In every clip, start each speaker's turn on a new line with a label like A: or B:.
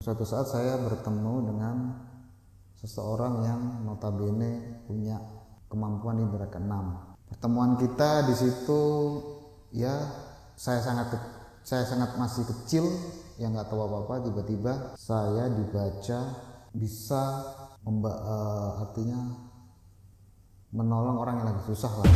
A: Suatu saat saya bertemu dengan seseorang yang notabene punya kemampuan indera keenam. Pertemuan kita di situ ya saya sangat masih kecil, yang nggak tahu apa-apa. Tiba-tiba saya dibaca bisa artinya menolong orang yang lagi susah lah.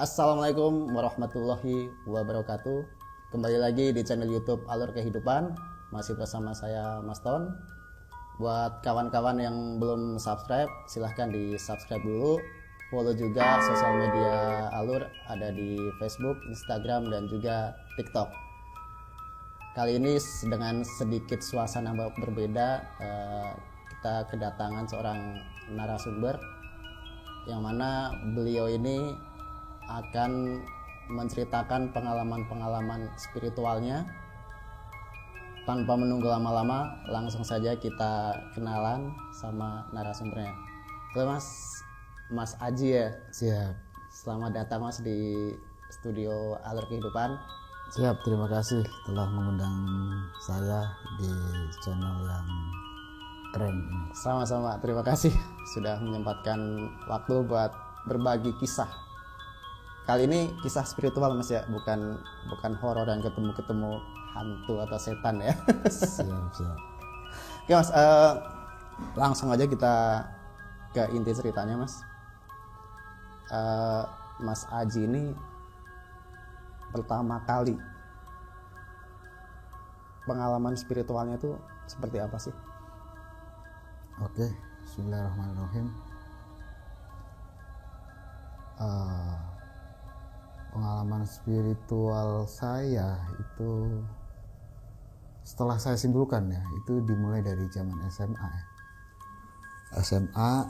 B: Assalamualaikum warahmatullahi wabarakatuh. Kembali lagi di channel YouTube Alur Kehidupan. Masih bersama saya Mas Ton. Buat kawan-kawan yang belum subscribe, silahkan di subscribe dulu. Follow juga sosial media Alur, ada di Facebook, Instagram, dan juga TikTok. Kali ini dengan sedikit suasana berbeda, kita kedatangan seorang narasumber yang mana beliau ini akan menceritakan pengalaman-pengalaman spiritualnya. Tanpa menunggu lama-lama, langsung saja kita kenalan sama narasumbernya. Halo Mas Aji ya.
A: Siap.
B: Selamat datang Mas di studio Alur Kehidupan.
A: Siap, terima kasih telah mengundang saya di channel yang keren ini.
B: Sama-sama, terima kasih sudah menyempatkan waktu buat berbagi kisah. Kali ini kisah spiritual Mas ya, bukan horor dan ketemu hantu atau setan ya.
A: Siap.
B: Oke Mas, langsung aja kita ke inti ceritanya Mas. Mas Aji ini pertama kali pengalaman spiritualnya itu seperti apa sih?
A: Oke, bismillahirrahmanirrahim. Pengalaman spiritual saya itu setelah saya simpulkan ya, itu dimulai dari zaman SMA ya. SMA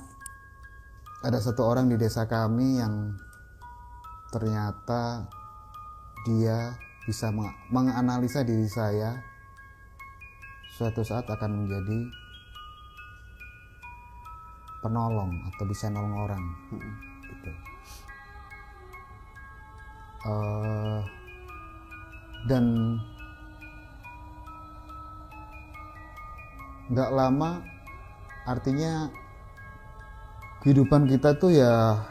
A: ada satu orang di desa kami yang ternyata dia bisa menganalisa diri saya suatu saat akan menjadi penolong atau bisa nolong orang gitu. Dan nggak lama, artinya kehidupan kita tuh ya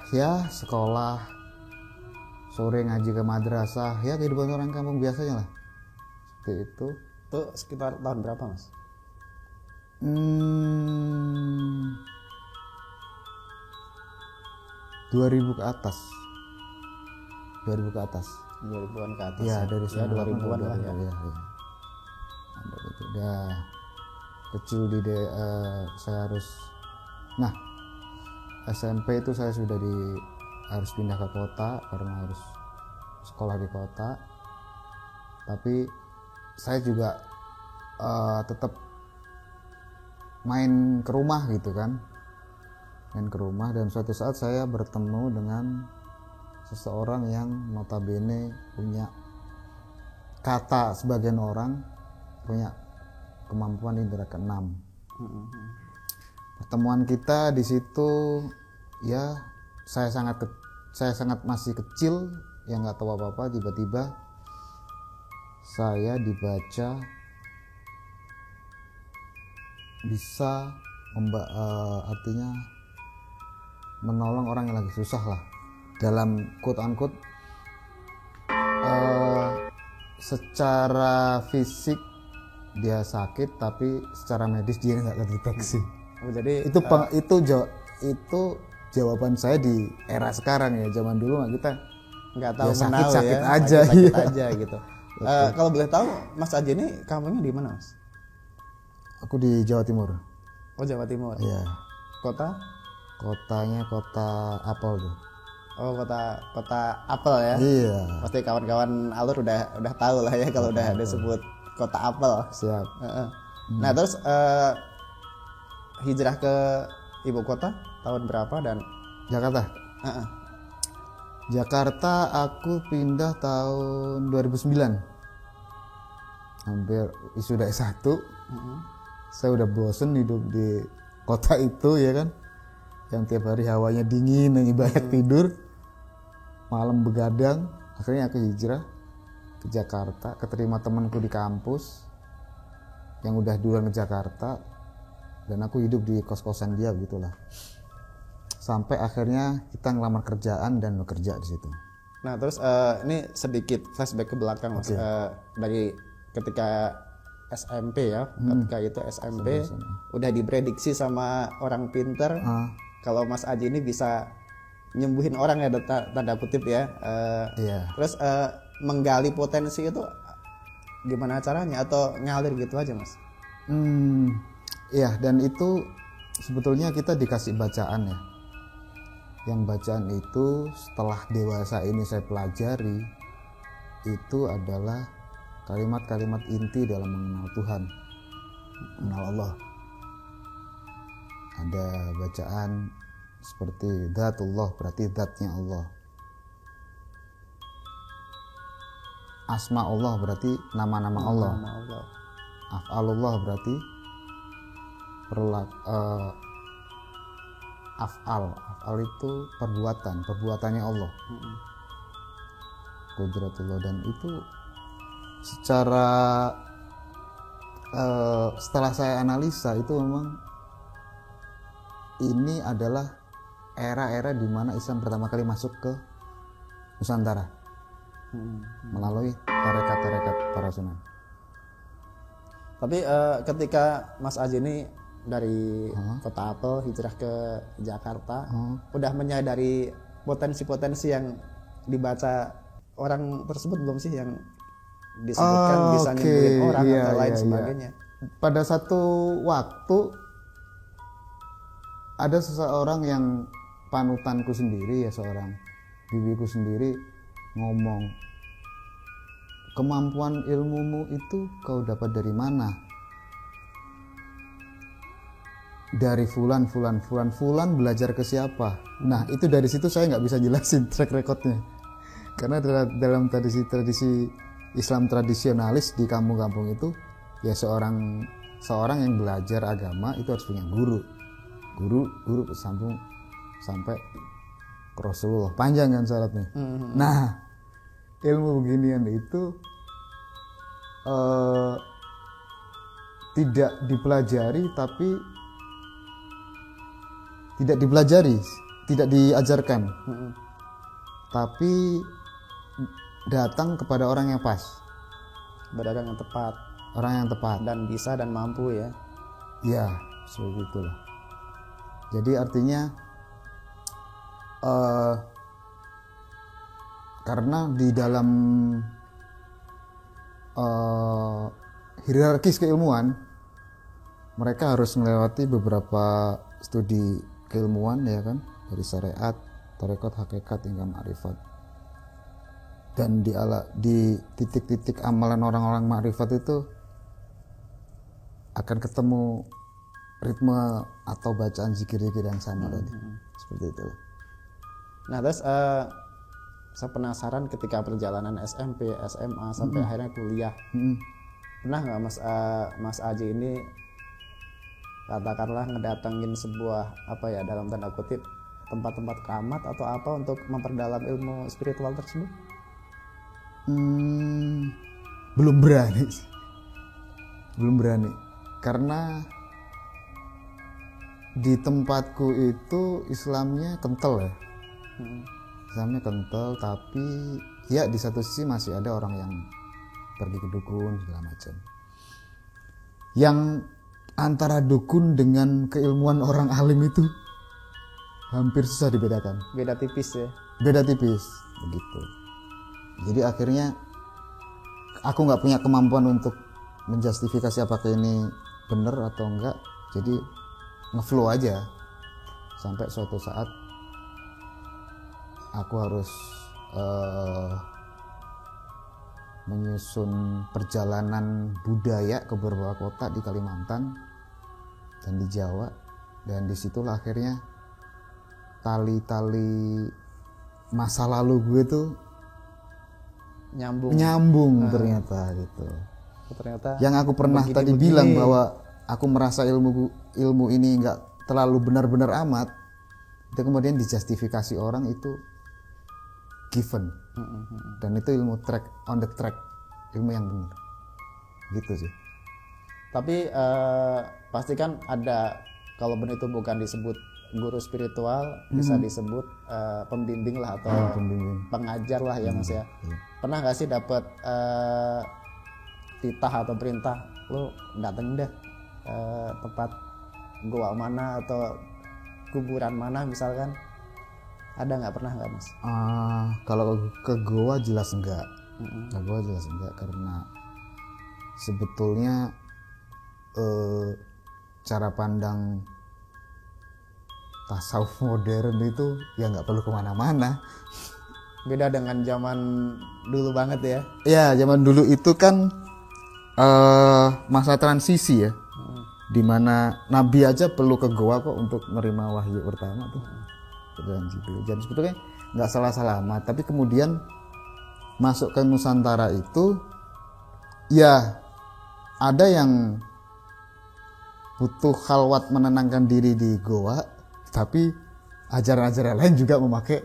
A: sekolah, sore ngaji ke madrasah, ya kehidupan orang kampung biasanya lah seperti itu.
B: Itu sekitar tahun berapa Mas?
A: 2000 ke atas. 2000-an ke atas
B: ya,
A: dari
B: ya 2000-an lah ya.
A: Ada itu udah kecil saya harus SMP itu saya sudah harus pindah ke kota karena harus sekolah di kota, tapi saya juga tetap main ke rumah gitu kan, dan suatu saat saya bertemu dengan seseorang yang notabene punya, kata sebagian orang, punya kemampuan indera keenam. Pertemuan kita di situ ya saya sangat masih kecil, yang nggak tahu apa-apa. Tiba-tiba saya dibaca bisa artinya menolong orang yang lagi susah lah, dalam quote unquote. Secara fisik dia sakit, tapi secara medis dia nggak terdeteksi.
B: Jadi
A: itu jawaban saya di era sekarang ya. Zaman dulu mah kita
B: nggak tahu,
A: sakit
B: ya,
A: aja,
B: sakit aja gitu. Kalau boleh tahu Mas Aji ini kampungnya di mana Mas?
A: Aku di Jawa Timur.
B: Oh, Jawa Timur.
A: Iya. Kotanya kota apel tuh.
B: Oh, kota apel ya.
A: Iya.
B: Pasti kawan-kawan Alur udah tahu lah ya kalau udah ada sebut kota apel.
A: Siap.
B: Heeh. Nah terus hijrah ke ibu kota tahun berapa dan
A: Jakarta.
B: Heeh.
A: Jakarta aku pindah tahun 2009. Hampir wisuda S1. Saya udah bosen hidup di kota itu ya kan. Yang tiap hari hawanya dingin, hanya banyak tidur. Malam begadang. Akhirnya aku hijrah ke Jakarta, keterima temanku di kampus yang udah duluan ke Jakarta, dan aku hidup di kos-kosan dia gitulah. Sampai akhirnya kita ngelamar kerjaan dan bekerja di situ.
B: Nah terus ini sedikit flashback ke belakang Mas. Dari ketika SMP ya, ketika itu SMP udah diprediksi sama orang pinter kalau Mas Aji ini bisa nyembuhin orang ya, tanda kutip ya.
A: Iya.
B: Terus menggali potensi itu gimana caranya atau ngalir gitu aja Mas?
A: Iya, dan itu sebetulnya kita dikasih bacaan ya. Yang bacaan itu setelah dewasa ini saya pelajari, itu adalah kalimat-kalimat inti dalam mengenal Tuhan, mengenal Allah. Ada bacaan seperti Dzatullah, berarti zatnya Allah. Asma Allah berarti nama-nama Allah. Af'alullah berarti af'al itu perbuatannya Allah. Qudratullah, dan itu secara setelah saya analisa itu memang ini adalah era-era di mana Islam pertama kali masuk ke Nusantara melalui tarekat-tarekat para sunan.
B: Tapi ketika Mas Aji ini dari kota apel hijrah ke Jakarta, udah menyadari potensi-potensi yang dibaca orang tersebut belum sih, yang disebutkan bisa nyembuhin orang atau lain sebagainya?
A: Pada satu waktu ada seseorang yang panutanku sendiri ya, seorang bibiku sendiri ngomong, kemampuan ilmumu itu kau dapat dari mana? Dari fulan belajar ke siapa? Nah itu dari situ saya nggak bisa jelasin track recordnya, karena dalam tradisi Islam tradisionalis di kampung-kampung itu ya seorang yang belajar agama itu harus punya guru sambung sampai ke Rasulullah, panjang kan syaratnya. Nah ilmu beginian itu tidak diajarkan, tapi datang kepada orang yang pas,
B: kepada orang yang tepat dan bisa dan mampu ya.
A: Ya seperti itulah. Jadi artinya karena di dalam hierarkis keilmuan mereka harus melewati beberapa studi keilmuan ya kan, dari syariat, tarekat, hakikat hingga ma'rifat. Dan di titik-titik amalan orang-orang ma'rifat itu akan ketemu ritme atau bacaan zikir-zikir yang sama tadi. Seperti itu.
B: Nah terus saya penasaran ketika perjalanan SMP, SMA sampai akhirnya kuliah, pernah nggak Mas Aji ini katakanlah ngedatengin sebuah dalam tanda kutip tempat-tempat keramat atau apa untuk memperdalam ilmu spiritual tersebut?
A: Belum berani karena di tempatku itu Islamnya kental ya. Islamnya kental, tapi ya di satu sisi masih ada orang yang pergi ke dukun segala macam. Yang antara dukun dengan keilmuan orang alim itu hampir susah dibedakan.
B: Beda tipis ya.
A: Beda tipis begitu. Jadi akhirnya aku nggak punya kemampuan untuk menjustifikasi apakah ini benar atau enggak. Jadi ngeflow aja sampai suatu saat aku harus menyusun perjalanan budaya ke beberapa kota di Kalimantan dan di Jawa, dan disitulah akhirnya tali-tali masa lalu gue tuh nyambung ternyata gitu.
B: Ternyata
A: yang aku pernah tadi bilang bahwa aku merasa ilmu ini nggak terlalu benar-benar amat, itu kemudian dijustifikasi orang itu given, dan itu ilmu on the track, ilmu yang benar gitu sih.
B: Tapi pasti kan ada, kalau benar itu bukan disebut guru spiritual, bisa disebut pembimbing lah atau pengajar lah ya Mas ya. Pernah nggak sih dapat titah atau perintah, lu dateng deh tempat goa mana atau kuburan mana misalkan, ada nggak, pernah nggak Mas?
A: Kalau ke goa jelas enggak. Ke goa jelas enggak, karena sebetulnya cara pandang tasawuf modern itu ya nggak perlu kemana-mana.
B: Beda dengan zaman dulu banget ya.
A: Ya, zaman dulu itu kan masa transisi ya, dimana Nabi aja perlu ke goa kok untuk menerima wahyu pertama tuh. Dan sebetulnya nggak salah-salah amat, tapi kemudian masuk ke Nusantara itu ya ada yang butuh khalwat menenangkan diri di goa, tapi ajaran-ajaran lain juga memakai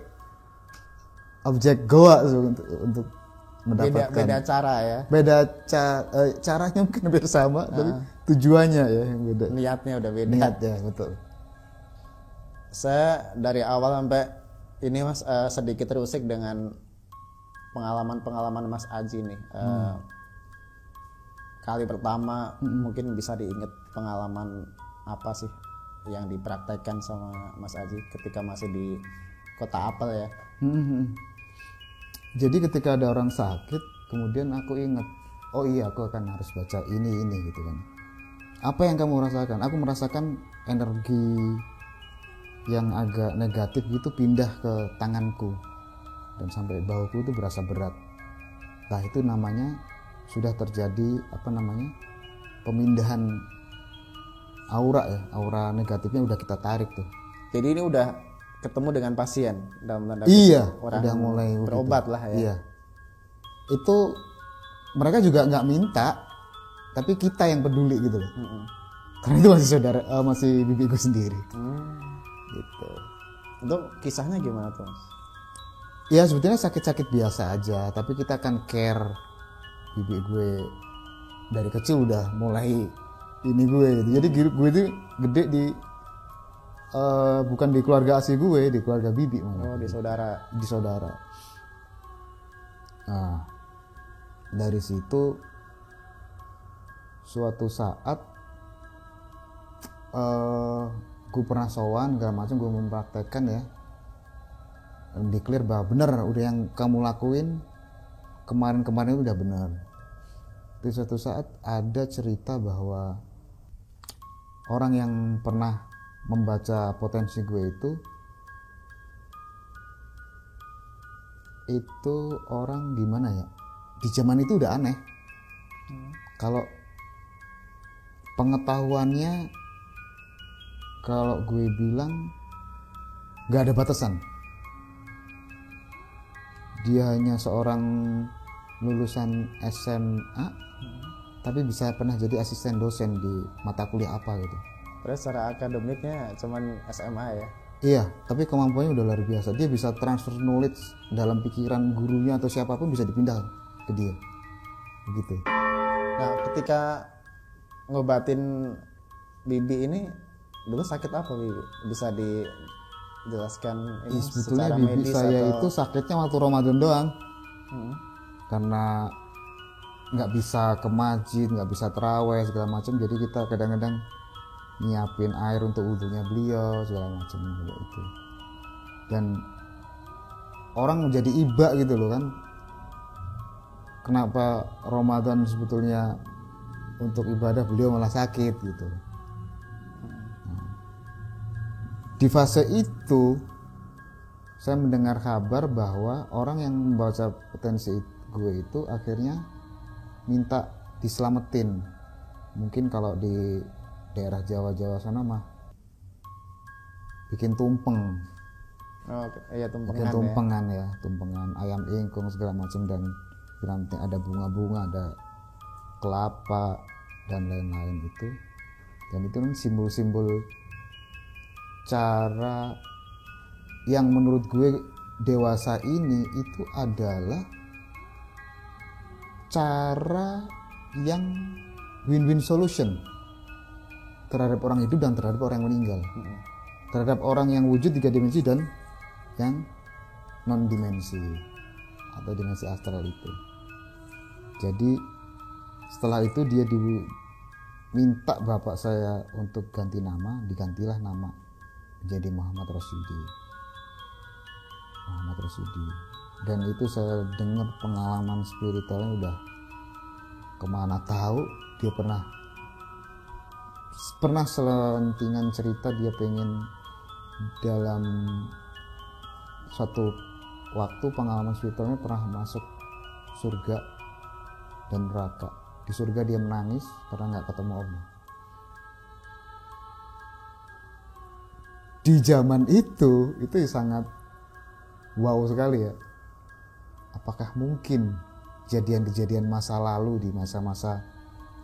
A: objek goa untuk mendapatkan
B: beda cara ya.
A: Caranya mungkin hampir sama, tapi tujuannya ya yang beda.
B: Niatnya udah beda.
A: Niatnya betul.
B: Saya dari awal sampai ini Mas sedikit terusik dengan pengalaman Mas Aji nih. Kali pertama mungkin bisa diingat pengalaman apa sih yang dipraktekkan sama Mas Aji ketika masih di Kota Apel ya.
A: Jadi ketika ada orang sakit, kemudian aku ingat, oh iya aku akan harus baca ini gitu kan. Apa yang kamu rasakan? Aku merasakan energi yang agak negatif gitu pindah ke tanganku dan sampai bahuku itu berasa berat. Nah itu namanya sudah terjadi pemindahan aura ya, aura negatifnya udah kita tarik tuh.
B: Jadi ini udah ketemu dengan pasien dalam tanda
A: orang udah mulai
B: berobat lah ya.
A: Iya. Itu mereka juga nggak minta, tapi kita yang peduli gitu loh. Karena itu masih bibiku sendiri. Gitu.
B: Itu kisahnya gimana tuh Mas?
A: Ya sebetulnya sakit-sakit biasa aja, tapi kita akan care. Bibi gue dari kecil udah mulai ini gue gitu. Jadi gue itu gede di bukan di keluarga asli gue, di keluarga bibi malah.
B: Oh, di saudara.
A: Nah, dari situ suatu saat gue pernah sowan segala macam, gue mempraktekkan ya, declare bahwa benar udah yang kamu lakuin kemarin itu udah benar. Di suatu saat ada cerita bahwa orang yang pernah membaca potensi gue itu orang gimana ya, di zaman itu udah aneh. Kalau pengetahuannya, kalau gue bilang gak ada batasan. Dia hanya seorang lulusan SMA tapi bisa pernah jadi asisten dosen di mata kuliah apa gitu.
B: Terus secara akademiknya cuman SMA ya?
A: Iya, tapi kemampuannya udah luar biasa. Dia bisa transfer knowledge dalam pikiran gurunya atau siapapun bisa dipindah ke dia. Begitu.
B: Nah, ketika ngobatin Bibi ini dulu sakit apa Bibi? Bisa dijelaskan ini
A: sebetulnya
B: secara
A: Bibi
B: medis
A: saya
B: atau...
A: itu sakitnya waktu Ramadan doang. Karena nggak bisa ke masjid, nggak bisa terawih segala macam, jadi kita kadang-kadang nyiapin air untuk wudhunya beliau segala macam itu. Dan orang menjadi iba gitu loh kan, kenapa Ramadan sebetulnya untuk ibadah beliau malah sakit gitu. Di fase itu saya mendengar kabar bahwa orang yang membaca potensi gue itu akhirnya minta diselamatin. Mungkin kalau di daerah Jawa sana mah bikin tumpeng.
B: Oh, iya
A: Bikin tumpengan ya, tumpengan ayam ingkung segala macam, dan ada bunga-bunga, ada kelapa dan lain-lain itu. Dan itu kan simbol-simbol cara yang menurut gue dewasa ini itu adalah cara yang win-win solution terhadap orang hidup dan terhadap orang yang meninggal, terhadap orang yang wujud 3 dimensi dan yang non dimensi atau dimensi astral itu. Jadi setelah itu dia diminta bapak saya untuk ganti nama, digantilah nama menjadi Muhammad Rasudi. Dan itu saya dengar pengalaman spiritualnya udah kemana tahu. Dia pernah selentingan cerita dia pengen dalam suatu waktu pengalaman spiritualnya pernah masuk surga dan neraka. Di surga dia menangis karena nggak ketemu Allah. Di zaman itu sangat wow sekali ya. Apakah mungkin kejadian-kejadian masa lalu di masa-masa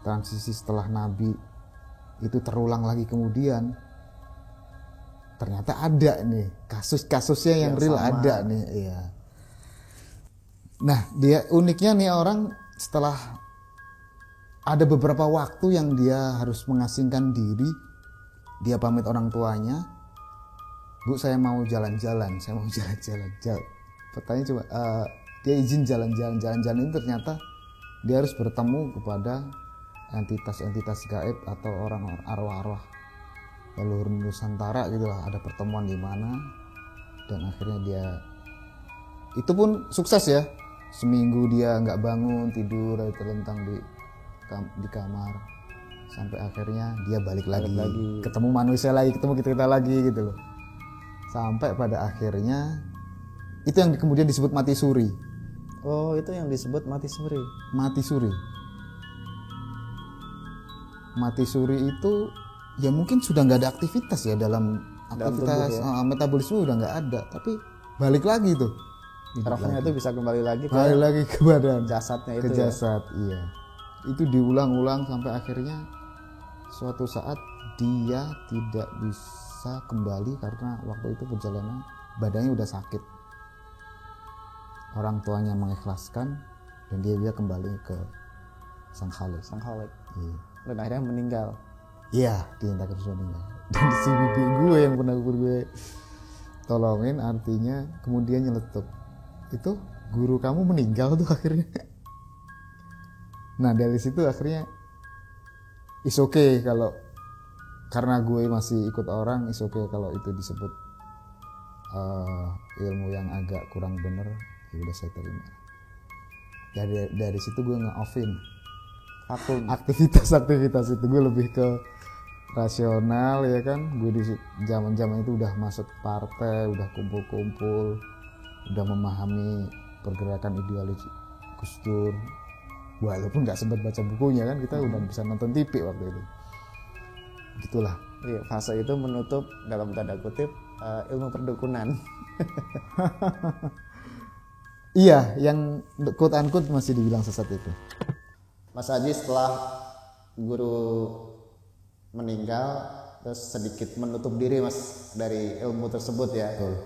A: transisi setelah Nabi itu terulang lagi kemudian? Ternyata ada nih kasus-kasusnya yang real sama. Ada nih, iya. Nah, dia uniknya nih orang setelah ada beberapa waktu yang dia harus mengasingkan diri, dia pamit orang tuanya, Bu saya mau jalan-jalan. Pertanyaan coba, dia izin jalan-jalan ini ternyata dia harus bertemu kepada entitas-entitas gaib atau orang arwah-arwah leluhur Nusantara gitulah. Ada pertemuan di mana dan akhirnya dia itu pun sukses ya. Seminggu dia nggak bangun, tidur terlentang di kamar sampai akhirnya dia balik lagi. Ketemu manusia lagi, ketemu kita lagi gitu loh. Sampai pada akhirnya itu yang kemudian disebut mati suri.
B: Oh, itu yang disebut mati suri.
A: Mati suri itu ya mungkin sudah nggak ada aktivitas ya dalam aktivitas tubuh, ya? Metabolisme udah nggak ada, tapi balik lagi tuh.
B: Rohnya itu bisa kembali lagi
A: ke badan,
B: jasadnya itu.
A: Ke jasad, iya. Itu diulang-ulang sampai akhirnya suatu saat dia tidak bisa kembali karena waktu itu perjalanan badannya udah sakit. Orang tuanya mengikhlaskan dan dia kembali ke Sang Khalik. Iya.
B: Dan akhirnya meninggal.
A: Iya, dinyatakan sudah meninggal. Dan si bibi gue yang pernah gue tolongin artinya kemudian nyeletuk. Itu guru kamu meninggal tuh akhirnya. Nah dari situ akhirnya is okay kalau karena gue masih ikut orang, is okay kalau itu disebut ilmu yang agak kurang bener, ya udah saya terima. Dari situ gue nge-offin aktivitas itu. Gue lebih ke rasional ya kan. Gue di zaman itu udah masuk partai, udah kumpul-kumpul, udah memahami pergerakan idealis Gus Dur. Walaupun nggak sempat baca bukunya kan, kita udah bisa nonton TV waktu itu. Gitulah.
B: Iya, fase itu menutup dalam tanda kutip ilmu perdukunan.
A: Iya, yang quote unquote masih dibilang sesat itu.
B: Mas Haji setelah guru meninggal terus sedikit menutup diri Mas dari ilmu tersebut ya.
A: Betul.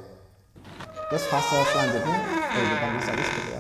B: Terus fase selanjutnya kehidupan Mas Haji seperti